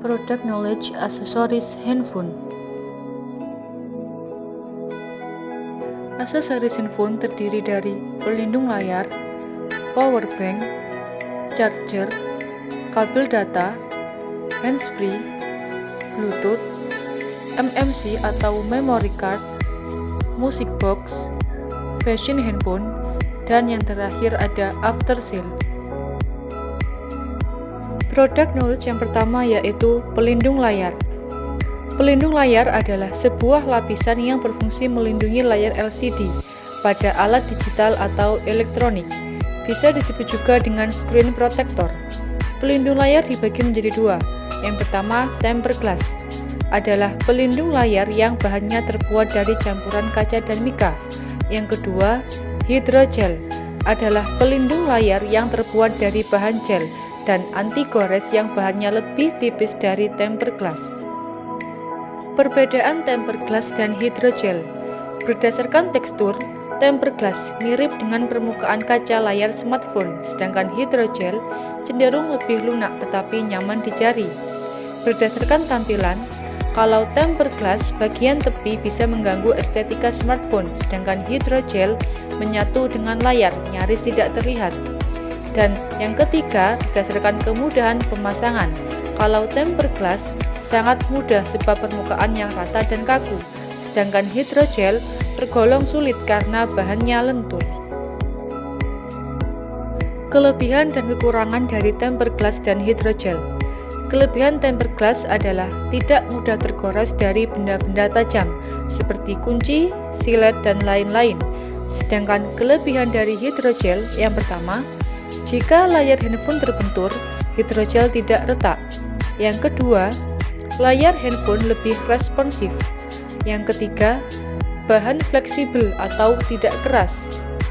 Product Knowledge Aksesoris Handphone. Aksesoris handphone terdiri dari pelindung layar, power bank, charger, kabel data, handsfree, Bluetooth, MMC atau memory card, music box, fashion handphone, dan yang terakhir ada aftershell. Product knowledge yang pertama yaitu pelindung layar. Pelindung layar adalah sebuah lapisan yang berfungsi melindungi layar LCD pada alat digital atau elektronik. Bisa disebut juga dengan screen protector. Pelindung layar dibagi menjadi dua. Yang pertama, tempered glass adalah pelindung layar yang bahannya terbuat dari campuran kaca dan mika. Yang kedua, hydrogel adalah pelindung layar yang terbuat dari bahan gel dan anti gores yang bahannya lebih tipis dari tempered glass. Perbedaan tempered glass dan hydrogel. Berdasarkan tekstur, tempered glass mirip dengan permukaan kaca layar smartphone, sedangkan hydrogel cenderung lebih lunak tetapi nyaman di jari. Berdasarkan tampilan, kalau tempered glass bagian tepi bisa mengganggu estetika smartphone, sedangkan hydrogel menyatu dengan layar, nyaris tidak terlihat. Dan yang ketiga, berdasarkan kemudahan pemasangan. Kalau tempered glass sangat mudah sebab permukaan yang rata dan kaku, sedangkan hydrogel tergolong sulit karena bahannya lentur. Kelebihan dan kekurangan dari tempered glass dan hydrogel. Kelebihan tempered glass adalah tidak mudah tergores dari benda-benda tajam seperti kunci, silet, dan lain-lain. Sedangkan kelebihan dari hydrogel yang pertama, jika layar handphone terbentur, hydrogel tidak retak. Yang kedua, layar handphone lebih responsif. Yang ketiga, bahan fleksibel atau tidak keras.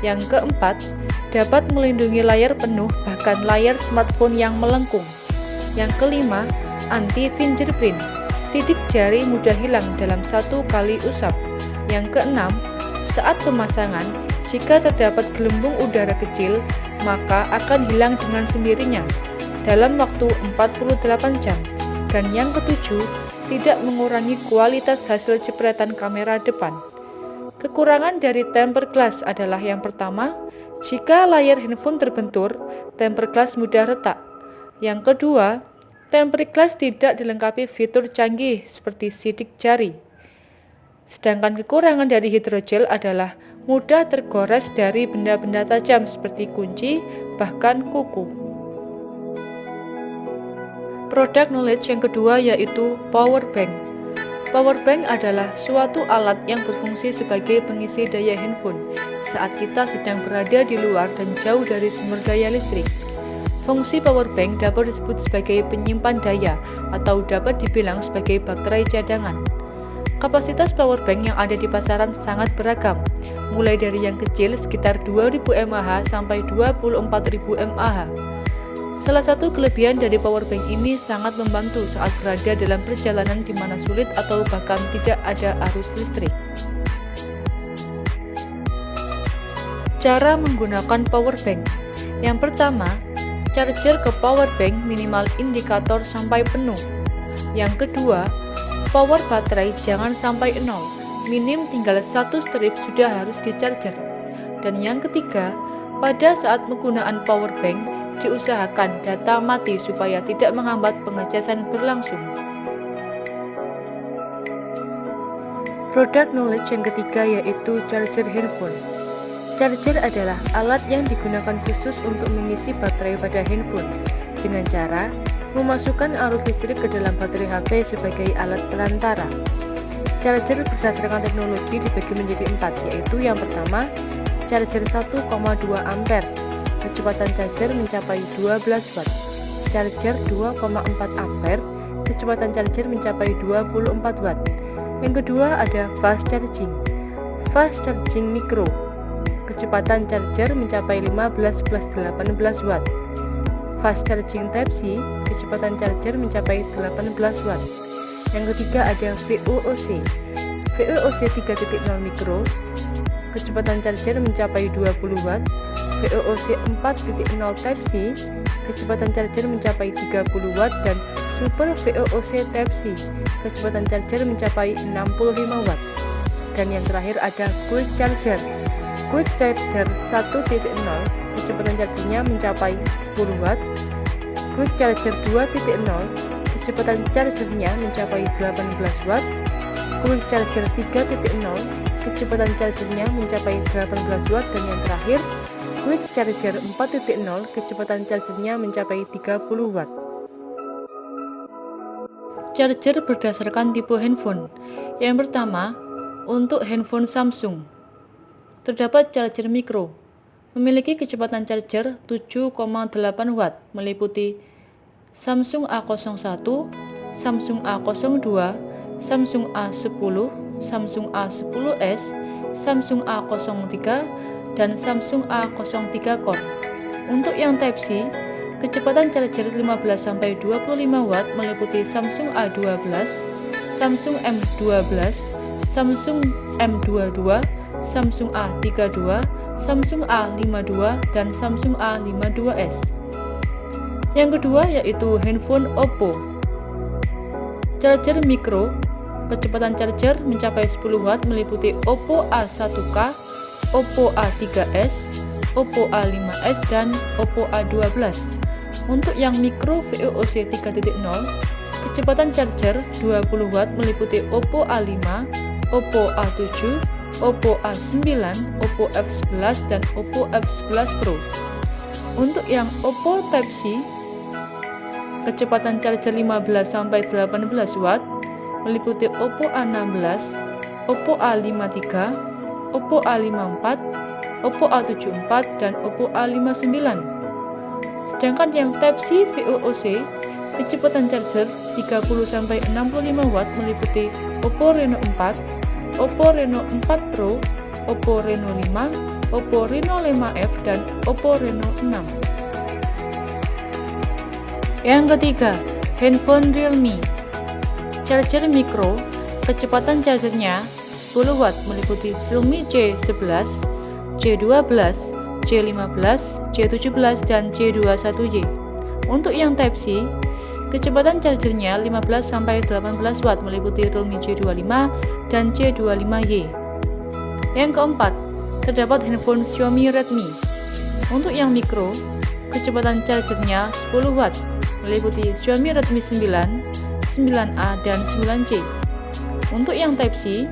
Yang keempat, dapat melindungi layar penuh bahkan layar smartphone yang melengkung. Yang kelima, anti fingerprint. Sidik jari mudah hilang dalam satu kali usap. Yang keenam, saat pemasangan, jika terdapat gelembung udara kecil, maka akan hilang dengan sendirinya dalam waktu 48 jam. Dan yang ketujuh, tidak mengurangi kualitas hasil jepretan kamera depan. Kekurangan dari tempered glass adalah yang pertama, jika layar handphone terbentur, tempered glass mudah retak. Yang kedua, tempered glass tidak dilengkapi fitur canggih seperti sidik jari. Sedangkan kekurangan dari hydrogel adalah mudah tergores dari benda-benda tajam seperti kunci, bahkan kuku. Product knowledge yang kedua yaitu power bank. Power bank adalah suatu alat yang berfungsi sebagai pengisi daya handphone saat kita sedang berada di luar dan jauh dari sumber daya listrik. Fungsi power bank dapat disebut sebagai penyimpan daya atau dapat dibilang sebagai baterai cadangan. Kapasitas power bank yang ada di pasaran sangat beragam, mulai dari yang kecil sekitar 2000 mAh sampai 24.000 mAh. Salah satu kelebihan dari power bank ini sangat membantu saat berada dalam perjalanan di mana sulit atau bahkan tidak ada arus listrik. Cara menggunakan power bank. Yang pertama, charger ke power bank minimal indikator sampai penuh. Yang kedua, power baterai jangan sampai 0, minim tinggal satu strip sudah harus di-charger. Dan yang ketiga, pada saat penggunaan power bank, diusahakan data mati supaya tidak menghambat pengecasan berlangsung. Product knowledge yang ketiga yaitu charger handphone. Charger adalah alat yang digunakan khusus untuk mengisi baterai pada handphone dengan cara memasukkan arus listrik ke dalam baterai HP sebagai alat perantara. Charger berdasarkan teknologi dibagi menjadi 4, yaitu yang pertama, charger 1,2 ampere, kecepatan charger mencapai 12 watt. Charger 2,4 ampere, kecepatan charger mencapai 24 watt. Yang kedua ada fast charging micro, kecepatan charger mencapai 15+18 watt. Fast charging type C, kecepatan charger mencapai 18 watt. Yang ketiga ada VOOC 3.0 micro, kecepatan charger mencapai 20 watt. VOOC 4.0 type C, kecepatan charger mencapai 30 watt. Dan Super VOOC Type-C, kecepatan charger mencapai 65 Watt. Dan yang terakhir ada Quick Charger. Quick Charger 1.0, kecepatan chargernya mencapai 10 Watt. Quick Charger 2.0, kecepatan chargernya mencapai 18 Watt. Quick Charger 3.0, kecepatan chargernya mencapai 18 Watt. Dan yang terakhir, Quick Charger 4.0, kecepatan chargernya mencapai 30 Watt. Charger berdasarkan tipe handphone. Yang pertama, untuk handphone Samsung, terdapat charger micro, memiliki kecepatan charger 7,8 Watt, meliputi Samsung A01, Samsung A02, Samsung A10, Samsung A10s, Samsung A03, dan Samsung A03 Core. Untuk yang Type-C, kecepatan charger 15-25 Watt, meliputi Samsung A12, Samsung M12, Samsung M22, Samsung A32, Samsung A52, dan Samsung A52s. Yang kedua yaitu handphone Oppo. Charger micro, kecepatan charger mencapai 10 Watt, meliputi Oppo A1K, Oppo A3s, Oppo A5s, dan Oppo A12. Untuk yang micro VOOC 3.0, kecepatan charger 20 Watt, meliputi Oppo A5, Oppo A7, Oppo A9, Oppo F11, dan Oppo F11 Pro. Untuk yang Oppo Type-C, kecepatan charger 15-18 Watt, meliputi Oppo A16, Oppo A53, Oppo A54, Oppo A74, dan Oppo A59. Sedangkan yang Type-C VOOC, kecepatan charger 30-65 Watt, meliputi Oppo Reno 4, Oppo Reno 4 Pro, Oppo Reno 5, Oppo Reno 5F, dan Oppo Reno 6. Yang ketiga, handphone Realme. Charger micro, kecepatan chargernya 10 Watt, meliputi Realme C11, C12, C15, C17, dan C21y. Untuk yang Type-C, kecepatan chargernya 15-18 Watt, meliputi Realme C25 dan C25y. Yang keempat, terdapat handphone Xiaomi Redmi. Untuk yang micro, kecepatan chargernya 10 Watt, meliputi Xiaomi Redmi 9, 9A, dan 9C. Untuk yang Type-C,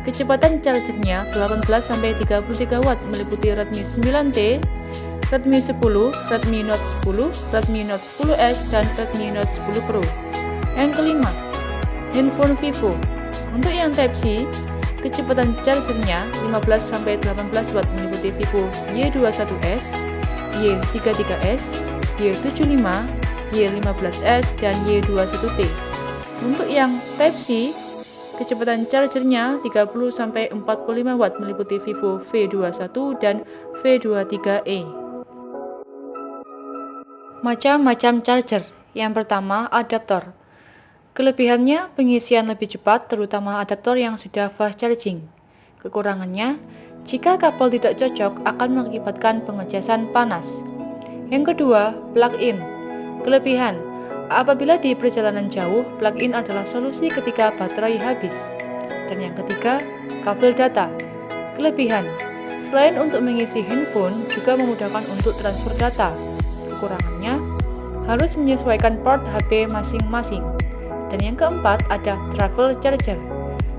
kecepatan chargernya 18-33 Watt, meliputi Redmi 9T, Redmi 10, Redmi Note 10, Redmi Note 10s, dan Redmi Note 10 Pro. Yang kelima, handphone Vivo. Untuk yang Type-C, kecepatan chargernya 15-18 Watt, meliputi Vivo Y21s, Y33s, Y75, Y15s, dan Y21t. Untuk yang Type-C, kecepatan chargernya 30-45 Watt, meliputi Vivo V21 dan V23e. Macam-macam charger. Yang pertama, adaptor. Kelebihannya, pengisian lebih cepat, terutama adaptor yang sudah fast charging. Kekurangannya, jika kabel tidak cocok akan mengakibatkan pengecasan panas. Yang kedua, plug-in. Kelebihan, apabila di perjalanan jauh, plug-in adalah solusi ketika baterai habis. Dan yang ketiga, kabel data. Kelebihan, selain untuk mengisi handphone, juga memudahkan untuk transfer data. Kekurangannya, harus menyesuaikan port HP masing-masing. Dan yang keempat, ada travel charger.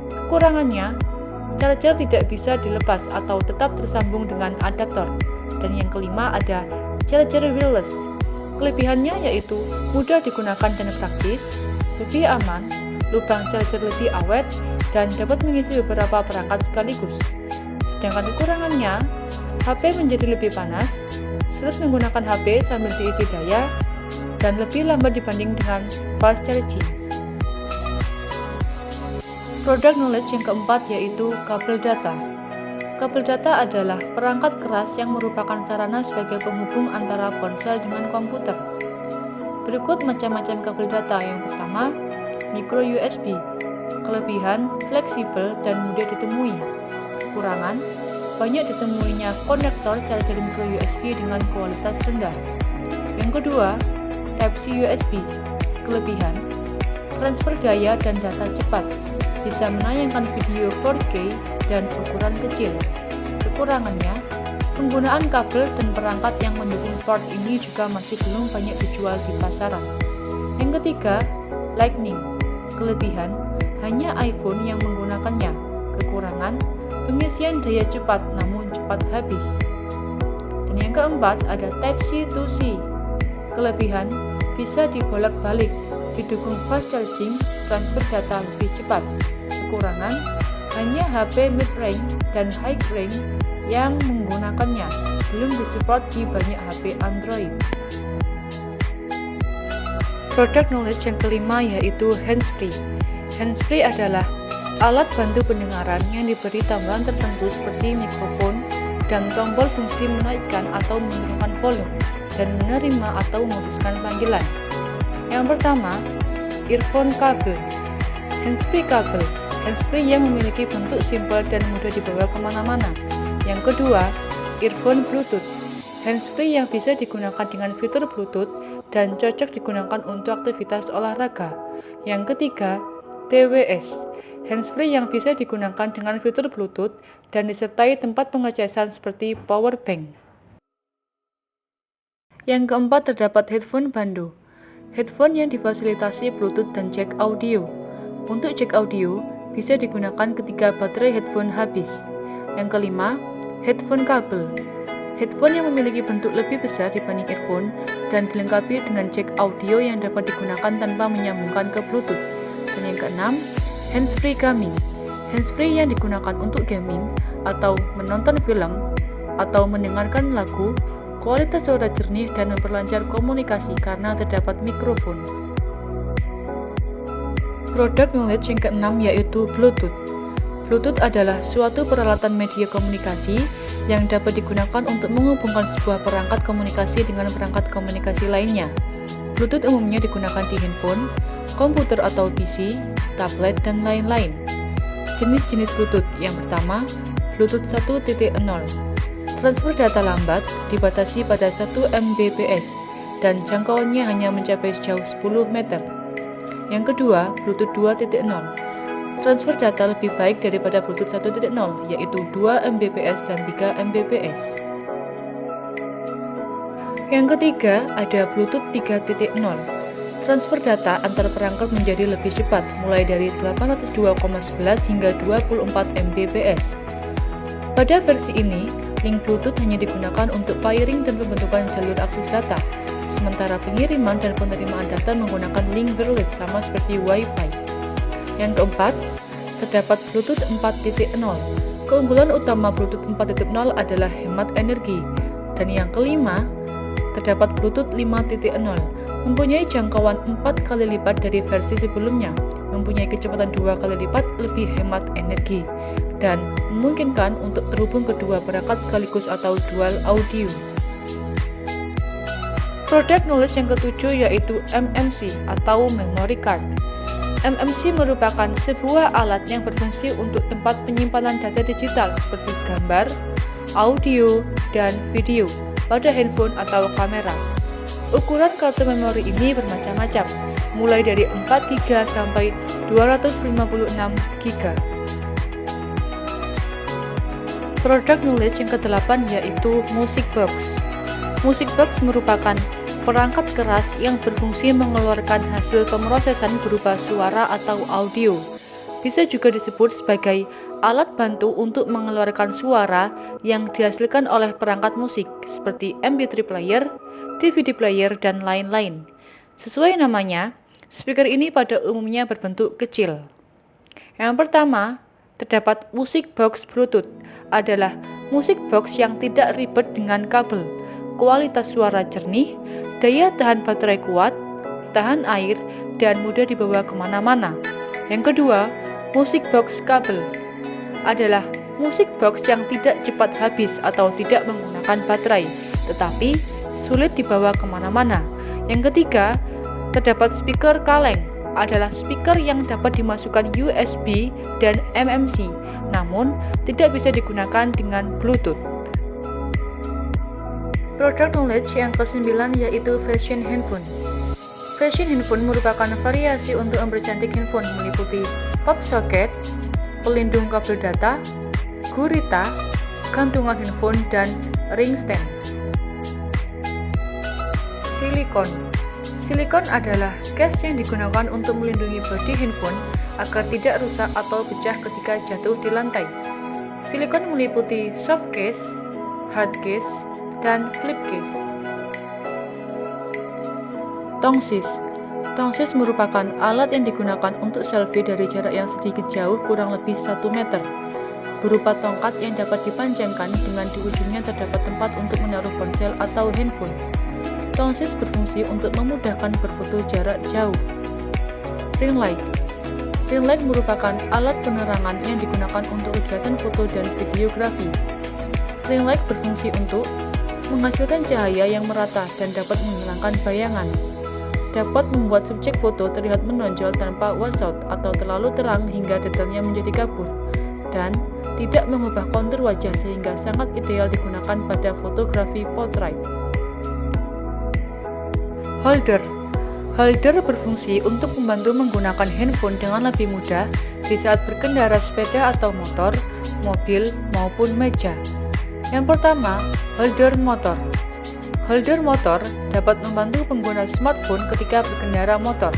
Kekurangannya, charger tidak bisa dilepas atau tetap tersambung dengan adaptor. Dan yang kelima, ada charger wireless. Kelebihannya yaitu mudah digunakan dan praktis, lebih aman, lubang charger lebih awet, dan dapat mengisi beberapa perangkat sekaligus. Sedangkan kekurangannya, HP menjadi lebih panas, sulit menggunakan HP sambil diisi daya, dan lebih lambat dibanding dengan fast charging. Product knowledge yang keempat yaitu kabel data. Kabel data adalah perangkat keras yang merupakan sarana sebagai penghubung antara ponsel dengan komputer. Berikut macam-macam kabel data. Yang pertama, micro USB. Kelebihan, fleksibel dan mudah ditemui. Kekurangan, banyak ditemuinya konektor charger micro USB dengan kualitas rendah. Yang kedua, Type-C USB. Kelebihan: transfer daya dan data cepat, bisa menayangkan video 4K dan ukuran kecil. Kekurangannya, penggunaan kabel dan perangkat yang mendukung port ini juga masih belum banyak dijual di pasaran. Yang ketiga, Lightning. Kelebihan: hanya iPhone yang menggunakannya. Kekurangan: pengisian daya cepat namun cepat habis. Dan yang keempat ada Type-C to C. Kelebihan: bisa dibolak-balik, didukung fast charging, transfer data lebih cepat. Kekurangan: hanya HP mid-range dan high-range yang menggunakannya, belum disupport di banyak HP Android. Product knowledge yang kelima yaitu handsfree. Handsfree adalah alat bantu pendengaran yang diberi tambahan tertentu seperti mikrofon dan tombol fungsi menaikkan atau menurunkan volume dan menerima atau memutuskan panggilan. Yang pertama, earphone kabel. Handsfree kabel. Handsfree yang memiliki bentuk simpel dan mudah dibawa kemana-mana. Yang kedua, earphone Bluetooth. Handsfree yang bisa digunakan dengan fitur Bluetooth dan cocok digunakan untuk aktivitas olahraga. Yang ketiga, TWS. Handsfree yang bisa digunakan dengan fitur Bluetooth dan disertai tempat pengecasan seperti power bank. Yang keempat terdapat headphone Bando. Headphone yang difasilitasi Bluetooth dan jack audio. Untuk jack audio, bisa digunakan ketika baterai headphone habis. Yang kelima, headphone kabel. Headphone yang memiliki bentuk lebih besar dibanding earphone dan dilengkapi dengan jack audio yang dapat digunakan tanpa menyambungkan ke Bluetooth. Dan yang keenam, handsfree gaming. Handsfree yang digunakan untuk gaming atau menonton film atau mendengarkan lagu, kualitas suara jernih dan memperlancar komunikasi karena terdapat mikrofon. Product knowledge yang keenam yaitu Bluetooth. Bluetooth adalah suatu peralatan media komunikasi yang dapat digunakan untuk menghubungkan sebuah perangkat komunikasi dengan perangkat komunikasi lainnya. Bluetooth umumnya digunakan di handphone, komputer atau PC, tablet, dan lain-lain. Jenis-jenis Bluetooth yang pertama, Bluetooth 1.0. Transfer data lambat dibatasi pada 1 Mbps dan jangkauannya hanya mencapai sejauh 10 meter. Yang kedua, Bluetooth 2.0. Transfer data lebih baik daripada Bluetooth 1.0, yaitu 2 Mbps dan 3 Mbps. Yang ketiga, ada Bluetooth 3.0. Transfer data antar perangkat menjadi lebih cepat, mulai dari 802,11 hingga 24 Mbps. Pada versi ini, link Bluetooth hanya digunakan untuk pairing dan pembentukan jalur akses data, sementara pengiriman dan penerimaan data menggunakan link wireless sama seperti Wi-Fi. Yang keempat, terdapat Bluetooth 4.0. Keunggulan utama Bluetooth 4.0 adalah hemat energi. Dan yang kelima, terdapat Bluetooth 5.0. Mempunyai jangkauan 4 kali lipat dari versi sebelumnya, mempunyai kecepatan 2 kali lipat lebih hemat energi, dan memungkinkan untuk terhubung kedua perangkat sekaligus atau dual audio. Product knowledge yang ketujuh yaitu MMC atau memory card. MMC merupakan sebuah alat yang berfungsi untuk tempat penyimpanan data digital seperti gambar, audio, dan video pada handphone atau kamera. Ukuran kartu memori ini bermacam-macam, mulai dari 4 GB sampai 256 GB. Product knowledge yang ke-8 yaitu Music Box. Music Box merupakan perangkat keras yang berfungsi mengeluarkan hasil pemrosesan berupa suara atau audio. Bisa juga disebut sebagai alat bantu untuk mengeluarkan suara yang dihasilkan oleh perangkat musik seperti MP3 player, DVD player, dan lain-lain. Sesuai namanya, speaker ini pada umumnya berbentuk kecil. Yang pertama, terdapat Music Box Bluetooth. Adalah music box yang tidak ribet dengan kabel, kualitas suara jernih, daya tahan baterai kuat, tahan air, dan mudah dibawa kemana-mana. Yang kedua, music box kabel adalah music box yang tidak cepat habis atau tidak menggunakan baterai, tetapi sulit dibawa kemana-mana. Yang ketiga, terdapat speaker kaleng, adalah speaker yang dapat dimasukkan USB dan MMC, namun tidak bisa digunakan dengan Bluetooth. Product knowledge yang ke-9 yaitu fashion handphone. Fashion handphone merupakan variasi untuk mempercantik handphone meliputi pop socket, pelindung kabel data, gurita, gantungan handphone, dan ring stand. Silikon. Silikon adalah case yang digunakan untuk melindungi bodi handphone agar tidak rusak atau pecah ketika jatuh di lantai. Silikon meliputi soft case, hard case, dan flip case. Tongsis. Tongsis merupakan alat yang digunakan untuk selfie dari jarak yang sedikit jauh, kurang lebih 1 meter, berupa tongkat yang dapat dipanjangkan dengan di ujungnya terdapat tempat untuk menaruh ponsel atau handphone. Tongsis berfungsi untuk memudahkan berfoto jarak jauh. Ring light. Ring light merupakan alat penerangan yang digunakan untuk kegiatan foto dan videografi. Ring light berfungsi untuk menghasilkan cahaya yang merata dan dapat menghilangkan bayangan. Dapat membuat subjek foto terlihat menonjol tanpa washout atau terlalu terang hingga detailnya menjadi kabur, dan tidak mengubah kontur wajah sehingga sangat ideal digunakan pada fotografi portrait. Holder. Holder berfungsi untuk membantu menggunakan handphone dengan lebih mudah di saat berkendara sepeda atau motor, mobil, maupun meja. Yang pertama, holder motor. Holder motor dapat membantu pengguna smartphone ketika berkendara motor,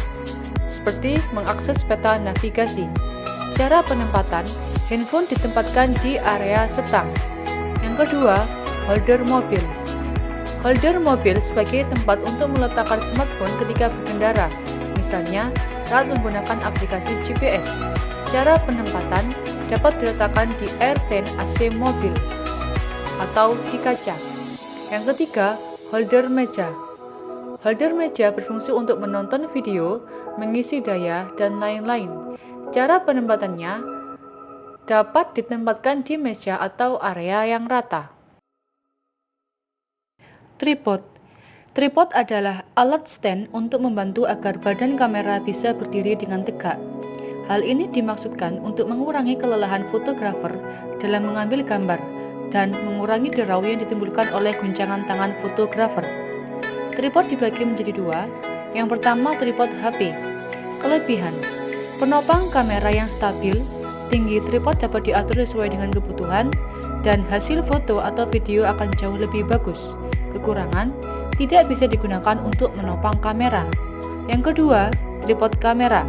seperti mengakses peta navigasi. Cara penempatan, handphone ditempatkan di area setang. Yang kedua, holder mobil. Holder mobil sebagai tempat untuk meletakkan smartphone ketika berkendara, misalnya saat menggunakan aplikasi GPS. Cara penempatan dapat diletakkan di air vent AC mobil atau di kaca. Yang ketiga, holder meja. Holder meja berfungsi untuk menonton video, mengisi daya, dan lain-lain. Cara penempatannya dapat ditempatkan di meja atau area yang rata. Tripod. Tripod adalah alat stand untuk membantu agar badan kamera bisa berdiri dengan tegak. Hal ini dimaksudkan untuk mengurangi kelelahan fotografer dalam mengambil gambar dan mengurangi derau yang ditimbulkan oleh guncangan tangan fotografer. Tripod dibagi menjadi dua. Yang pertama, tripod HP. Kelebihan: penopang kamera yang stabil, tinggi tripod dapat diatur sesuai dengan kebutuhan, dan hasil foto atau video akan jauh lebih bagus. Kekurangan: tidak bisa digunakan untuk menopang kamera. Yang kedua, tripod kamera.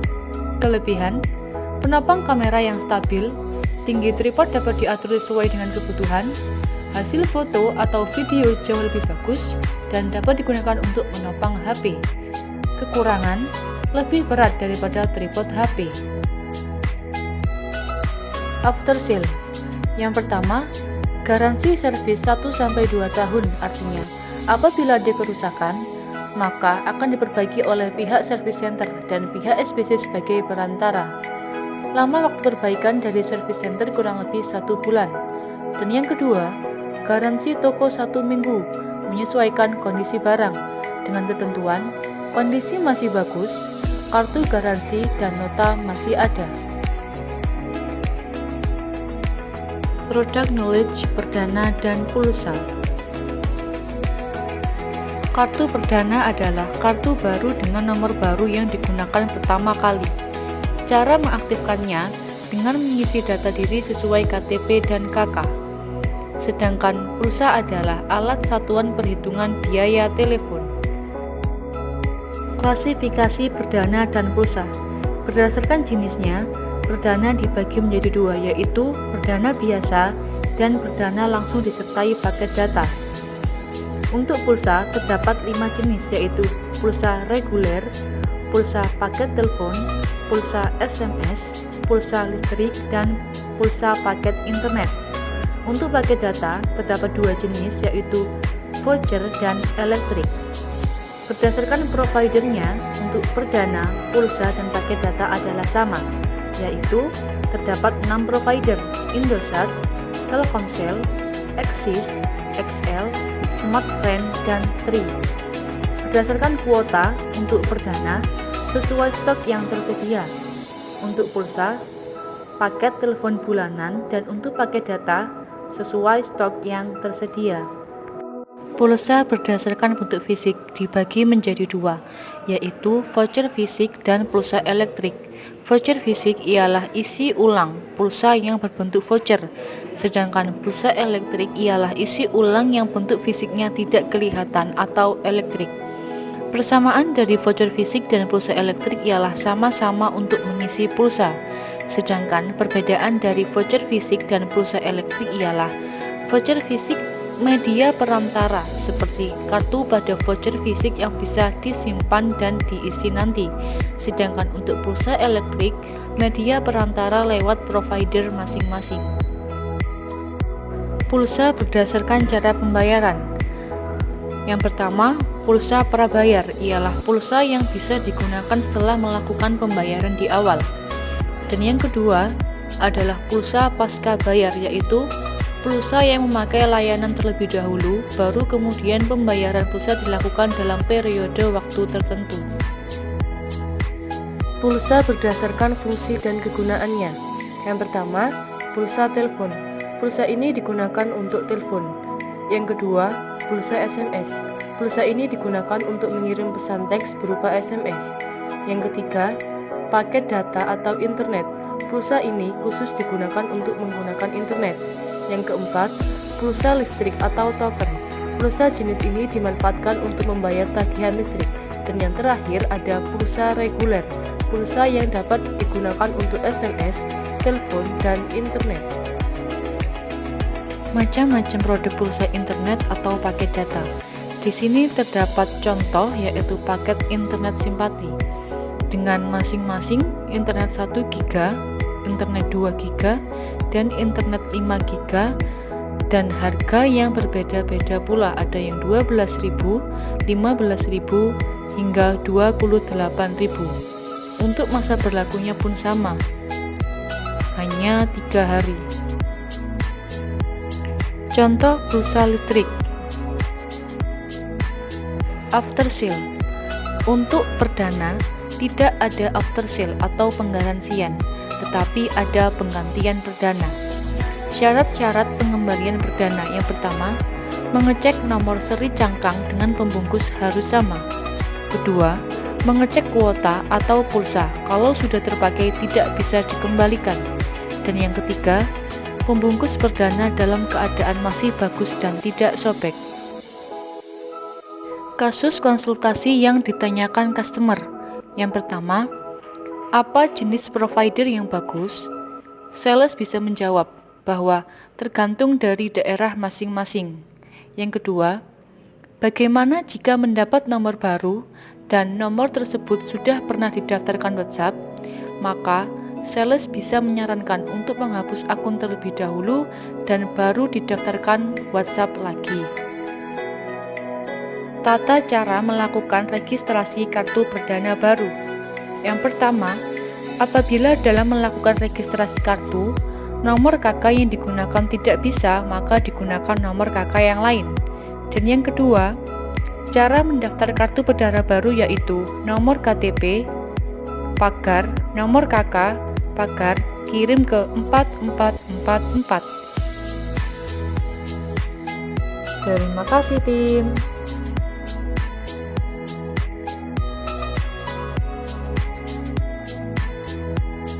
Kelebihan: penopang kamera yang stabil, tinggi tripod dapat diatur sesuai dengan kebutuhan, hasil foto atau video jauh lebih bagus, dan dapat digunakan untuk menopang HP. Kekurangan: lebih berat daripada tripod HP. After sale. Yang pertama, garansi servis 1-2 tahun, artinya apabila ada kerusakan, maka akan diperbaiki oleh pihak service center dan pihak SPC sebagai perantara. Lama waktu perbaikan dari service center kurang lebih 1 bulan. Dan yang kedua, garansi toko 1 minggu, menyesuaikan kondisi barang dengan ketentuan kondisi masih bagus, kartu garansi dan nota masih ada. Product knowledge perdana dan pulsa. Kartu perdana adalah kartu baru dengan nomor baru yang digunakan pertama kali. Cara mengaktifkannya dengan mengisi data diri sesuai KTP dan KK. Sedangkan pulsa adalah alat satuan perhitungan biaya telepon. Klasifikasi perdana dan pulsa. Berdasarkan jenisnya, perdana dibagi menjadi dua, yaitu perdana biasa dan perdana langsung disertai paket data. Untuk pulsa terdapat 5 jenis, yaitu pulsa reguler, pulsa paket telepon, pulsa SMS, pulsa listrik, dan pulsa paket internet. Untuk paket data terdapat 2 jenis, yaitu voucher dan elektrik. Berdasarkan providernya, untuk perdana, pulsa, dan paket data adalah sama, yaitu terdapat 6 provider: Indosat, Telkomsel, Axis, XL, Smartfren, dan Tri. Berdasarkan kuota, untuk perdana sesuai stok yang tersedia. Untuk pulsa, paket telepon bulanan, dan untuk paket data sesuai stok yang tersedia. Pulsa berdasarkan bentuk fisik dibagi menjadi dua, yaitu voucher fisik dan pulsa elektrik. Voucher fisik ialah isi ulang pulsa yang berbentuk voucher, sedangkan pulsa elektrik ialah isi ulang yang bentuk fisiknya tidak kelihatan atau elektrik. Persamaan dari voucher fisik dan pulsa elektrik ialah sama-sama untuk mengisi pulsa, sedangkan perbedaan dari voucher fisik dan pulsa elektrik ialah voucher fisik media perantara seperti kartu pada voucher fisik yang bisa disimpan dan diisi nanti, sedangkan untuk pulsa elektrik media perantara lewat provider masing-masing. Pulsa berdasarkan cara pembayaran. Yang pertama, pulsa prabayar ialah pulsa yang bisa digunakan setelah melakukan pembayaran di awal. Dan yang kedua adalah pulsa pasca bayar, yaitu pulsa yang memakai layanan terlebih dahulu, baru kemudian pembayaran pulsa dilakukan dalam periode waktu tertentu. Pulsa berdasarkan fungsi dan kegunaannya. Yang pertama, pulsa telepon. Pulsa ini digunakan untuk telepon. Yang kedua, pulsa SMS. Pulsa ini digunakan untuk mengirim pesan teks berupa SMS. Yang ketiga, paket data atau internet. Pulsa ini khusus digunakan untuk menggunakan internet. Yang keempat, pulsa listrik atau token. Pulsa jenis ini dimanfaatkan untuk membayar tagihan listrik. Dan yang terakhir ada pulsa reguler. Pulsa yang dapat digunakan untuk SMS, telepon, dan internet. Macam-macam produk pulsa internet atau paket data. Di sini terdapat contoh, yaitu paket internet simpati dengan masing-masing internet 1 GB, internet 2 GB, dan internet 5 GB, dan harga yang berbeda-beda pula, ada yang 12.000, 15.000, hingga 28.000. Untuk masa berlakunya pun sama, hanya 3 hari. Contoh pulsa listrik. After sale. Untuk perdana, tidak ada after sale atau penggaransian, tetapi ada penggantian perdana. Syarat-syarat pengembalian perdana. Yang pertama, mengecek nomor seri cangkang dengan pembungkus harus sama. Kedua, mengecek kuota atau pulsa. Kalau sudah terpakai tidak bisa dikembalikan. Dan yang ketiga, pembungkus perdana dalam keadaan masih bagus dan tidak sobek. Kasus konsultasi yang ditanyakan customer. Yang pertama, apa jenis provider yang bagus? Sales bisa menjawab bahwa tergantung dari daerah masing-masing. Yang kedua, bagaimana jika mendapat nomor baru dan nomor tersebut sudah pernah didaftarkan WhatsApp? Maka sales bisa menyarankan untuk menghapus akun terlebih dahulu dan baru didaftarkan WhatsApp lagi. Tata cara melakukan registrasi kartu perdana baru. Yang pertama, apabila dalam melakukan registrasi kartu, nomor KK yang digunakan tidak bisa, maka digunakan nomor KK yang lain. Dan yang kedua, cara mendaftar kartu perdana baru yaitu nomor KTP, pagar, nomor KK, pagar, kirim ke 4444. Terima kasih tim.